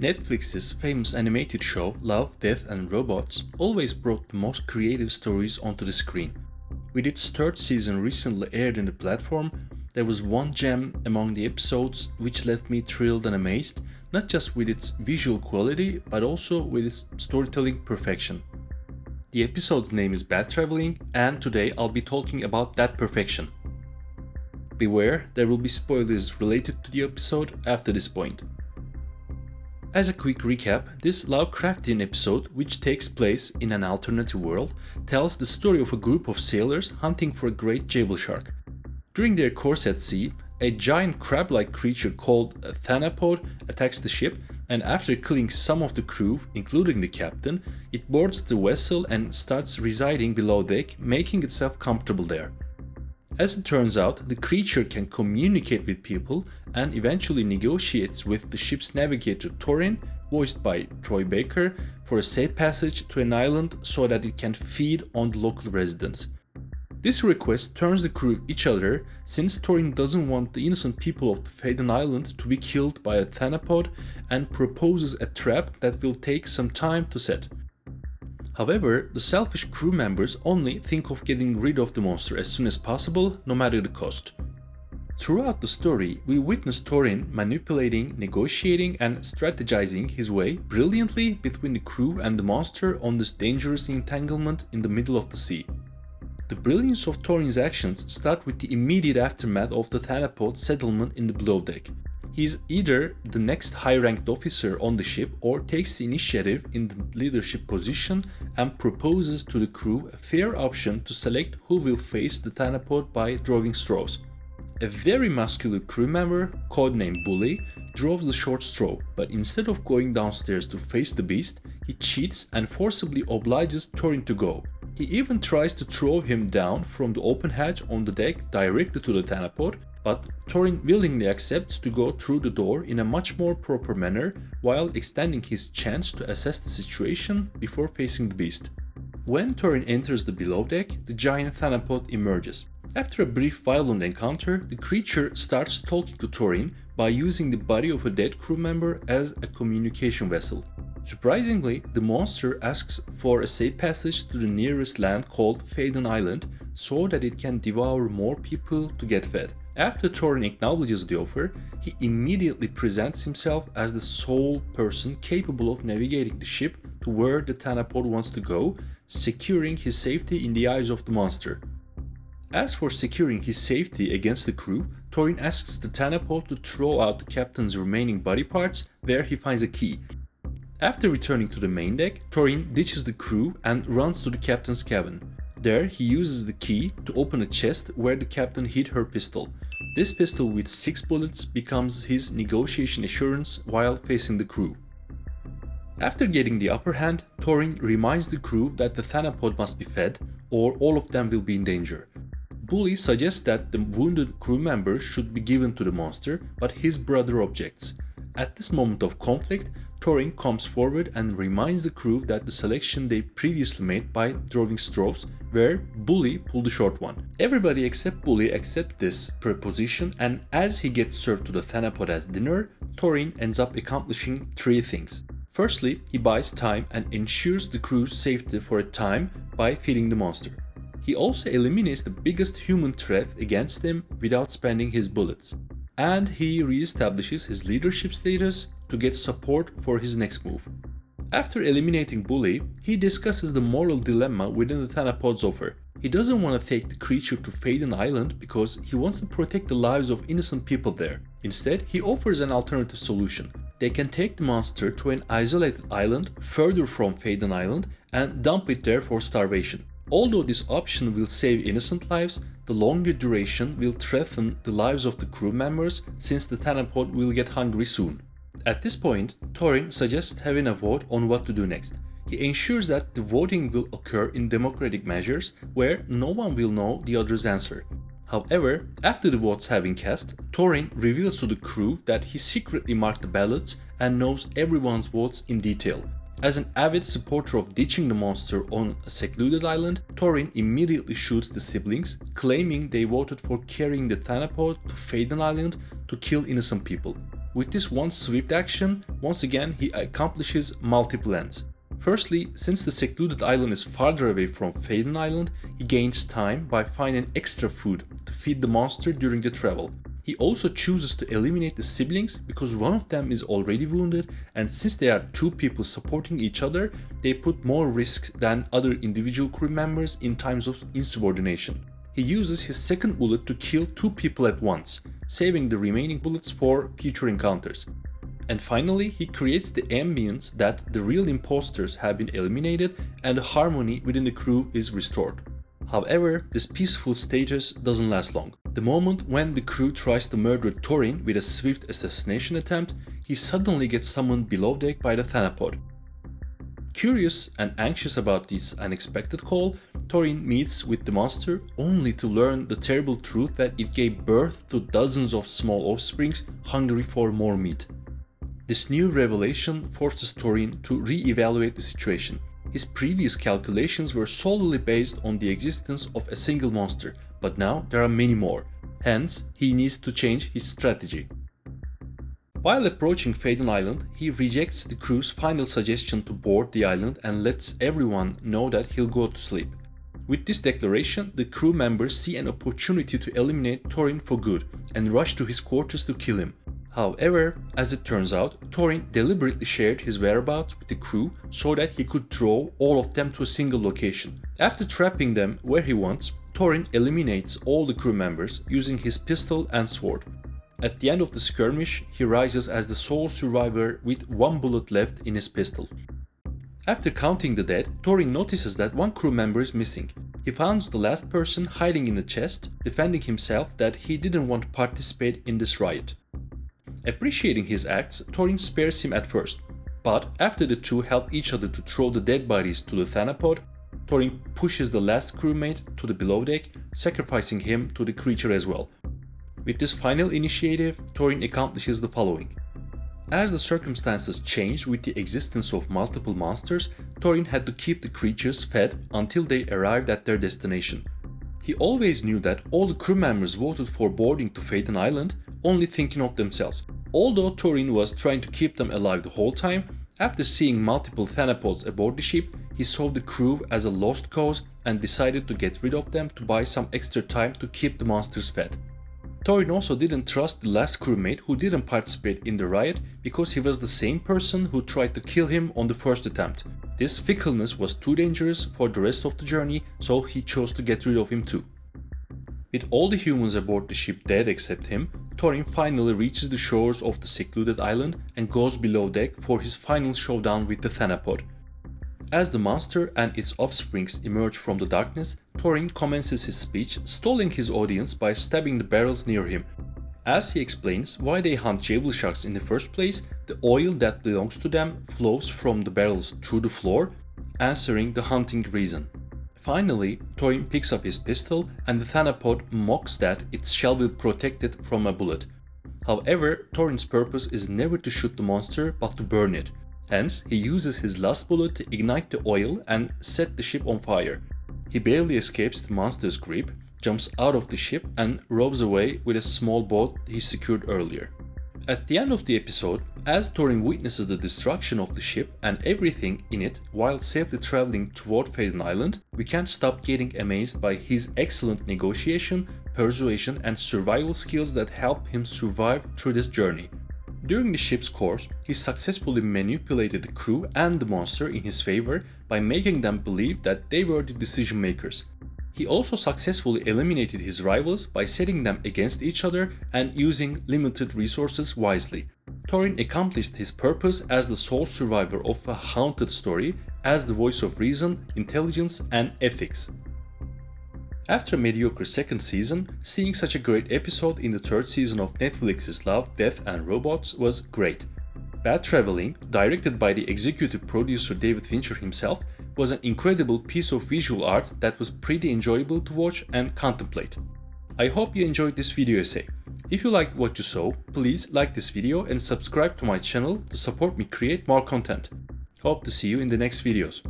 Netflix's famous animated show Love, Death and Robots always brought the most creative stories onto the screen. With its third season recently aired in the platform, there was one gem among the episodes which left me thrilled and amazed, not just with its visual quality but also with its storytelling perfection. The episode's name is Bad Traveling, and today I'll be talking about that perfection. Beware, there will be spoilers related to the episode after this point. As a quick recap, this Lovecraftian episode, which takes place in an alternative world, tells the story of a group of sailors hunting for a great Jebel shark. During their course at sea, a giant crab-like creature called a Thanapod attacks the ship, and after killing some of the crew, including the captain, it boards the vessel and starts residing below deck, making itself comfortable there. As it turns out, the creature can communicate with people and eventually negotiates with the ship's navigator Thorin, voiced by Troy Baker, for a safe passage to an island so that it can feed on the local residents. This request turns the crew each other, since Thorin doesn't want the innocent people of the Faden Island to be killed by a Thanapod and proposes a trap that will take some time to set. However, the selfish crew members only think of getting rid of the monster as soon as possible, no matter the cost. Throughout the story, we witness Thorin manipulating, negotiating and strategizing his way brilliantly between the crew and the monster on this dangerous entanglement in the middle of the sea. The brilliance of Thorin's actions start with the immediate aftermath of the Thanapod settlement in the below deck. He is either the next high-ranked officer on the ship or takes the initiative in the leadership position and proposes to the crew a fair option to select who will face the Thanapod by drawing straws. A very muscular crew member, codenamed Bully, draws the short straw, but instead of going downstairs to face the beast, he cheats and forcibly obliges Thorin to go. He even tries to throw him down from the open hatch on the deck directly to the Thanapod, but Thorin willingly accepts to go through the door in a much more proper manner while extending his chance to assess the situation before facing the beast. When Thorin enters the below deck, the giant Thanapod emerges. After a brief violent encounter, the creature starts talking to Thorin by using the body of a dead crew member as a communication vessel. Surprisingly, the monster asks for a safe passage to the nearest land called Faden Island so that it can devour more people to get fed. After Thorin acknowledges the offer, he immediately presents himself as the sole person capable of navigating the ship to where the Thanapod wants to go, securing his safety in the eyes of the monster. As for securing his safety against the crew, Thorin asks the Thanapod to throw out the captain's remaining body parts, where he finds a key. After returning to the main deck, Thorin ditches the crew and runs to the captain's cabin. There, he uses the key to open a chest where the captain hid her pistol. This pistol with 6 bullets becomes his negotiation assurance while facing the crew. After getting the upper hand, Thorin reminds the crew that the Thanapod must be fed, or all of them will be in danger. Bully suggests that the wounded crew members should be given to the monster, but his brother objects. At this moment of conflict, Thorin comes forward and reminds the crew that the selection they previously made by drawing straws, where Bully pulled the short one. Everybody except Bully accept this proposition, and as he gets served to the Thanapod as dinner, Thorin ends up accomplishing 3 things. Firstly, he buys time and ensures the crew's safety for a time by feeding the monster. He also eliminates the biggest human threat against him without spending his bullets. And he re-establishes his leadership status to get support for his next move. After eliminating Bully, he discusses the moral dilemma within the Thanapod's offer. He doesn't want to take the creature to Faden Island because he wants to protect the lives of innocent people there. Instead, he offers an alternative solution. They can take the monster to an isolated island further from Faden Island and dump it there for starvation. Although this option will save innocent lives, the longer duration will threaten the lives of the crew members since the Thanapod will get hungry soon. At this point, Thorin suggests having a vote on what to do next. He ensures that the voting will occur in democratic measures where no one will know the other's answer. However, after the votes have been cast, Thorin reveals to the crew that he secretly marked the ballots and knows everyone's votes in detail. As an avid supporter of ditching the monster on a secluded island, Thorin immediately shoots the siblings, claiming they voted for carrying the Thanapod to Faden Island to kill innocent people. With this one swift action, once again he accomplishes multiple ends. Firstly, since the secluded island is farther away from Faden Island, he gains time by finding extra food to feed the monster during the travel. He also chooses to eliminate the siblings because one of them is already wounded, and since they are two people supporting each other, they put more risk than other individual crew members in times of insubordination. He uses his second bullet to kill two people at once, saving the remaining bullets for future encounters. And finally, he creates the ambience that the real imposters have been eliminated and the harmony within the crew is restored. However, this peaceful status doesn't last long. The moment when the crew tries to murder Thorin with a swift assassination attempt, he suddenly gets summoned below deck by the Thanapod. Curious and anxious about this unexpected call, Thorin meets with the monster only to learn the terrible truth that it gave birth to dozens of small offsprings hungry for more meat. This new revelation forces Thorin to re-evaluate the situation. His previous calculations were solely based on the existence of a single monster, but now there are many more. Hence, he needs to change his strategy. While approaching Faden Island, he rejects the crew's final suggestion to board the island and lets everyone know that he'll go to sleep. With this declaration, the crew members see an opportunity to eliminate Thorin for good and rush to his quarters to kill him. However, as it turns out, Thorin deliberately shared his whereabouts with the crew so that he could draw all of them to a single location. After trapping them where he wants, Thorin eliminates all the crew members using his pistol and sword. At the end of the skirmish, he rises as the sole survivor with one bullet left in his pistol. After counting the dead, Thorin notices that one crew member is missing. He finds the last person hiding in a chest, defending himself that he didn't want to participate in this riot. Appreciating his acts, Thorin spares him at first, but after the two help each other to throw the dead bodies to the Thanapod, Thorin pushes the last crewmate to the below deck, sacrificing him to the creature as well. With this final initiative, Thorin accomplishes the following. As the circumstances changed with the existence of multiple monsters, Thorin had to keep the creatures fed until they arrived at their destination. He always knew that all the crew members voted for boarding to Faden Island, only thinking of themselves. Although Thorin was trying to keep them alive the whole time, after seeing multiple Thanapods aboard the ship, he saw the crew as a lost cause and decided to get rid of them to buy some extra time to keep the monsters fed. Thorin also didn't trust the last crewmate who didn't participate in the riot because he was the same person who tried to kill him on the first attempt. This fickleness was too dangerous for the rest of the journey, so he chose to get rid of him too. With all the humans aboard the ship dead except him, Thorin finally reaches the shores of the secluded island and goes below deck for his final showdown with the Thanapod. As the monster and its offsprings emerge from the darkness, Thorin commences his speech, stalling his audience by stabbing the barrels near him. As he explains why they hunt Jabal sharks in the first place, the oil that belongs to them flows from the barrels through the floor, answering the hunting reason. Finally, Thorin picks up his pistol and the Thanapod mocks that its shell will protect it from a bullet. However, Thorin's purpose is never to shoot the monster but to burn it. Hence, he uses his last bullet to ignite the oil and set the ship on fire. He barely escapes the monster's grip, jumps out of the ship and rows away with a small boat he secured earlier. At the end of the episode, as Thorin witnesses the destruction of the ship and everything in it while safely traveling toward Faden Island, we can't stop getting amazed by his excellent negotiation, persuasion and survival skills that help him survive through this journey. During the ship's course, he successfully manipulated the crew and the monster in his favor by making them believe that they were the decision makers. He also successfully eliminated his rivals by setting them against each other and using limited resources wisely. Thorin accomplished his purpose as the sole survivor of a haunted story, as the voice of reason, intelligence and ethics. After a mediocre second season, seeing such a great episode in the third season of Netflix's Love, Death and Robots was great. Bad Traveling, directed by the executive producer David Fincher himself, was an incredible piece of visual art that was pretty enjoyable to watch and contemplate. I hope you enjoyed this video essay. If you liked what you saw, please like this video and subscribe to my channel to support me create more content. Hope to see you in the next videos.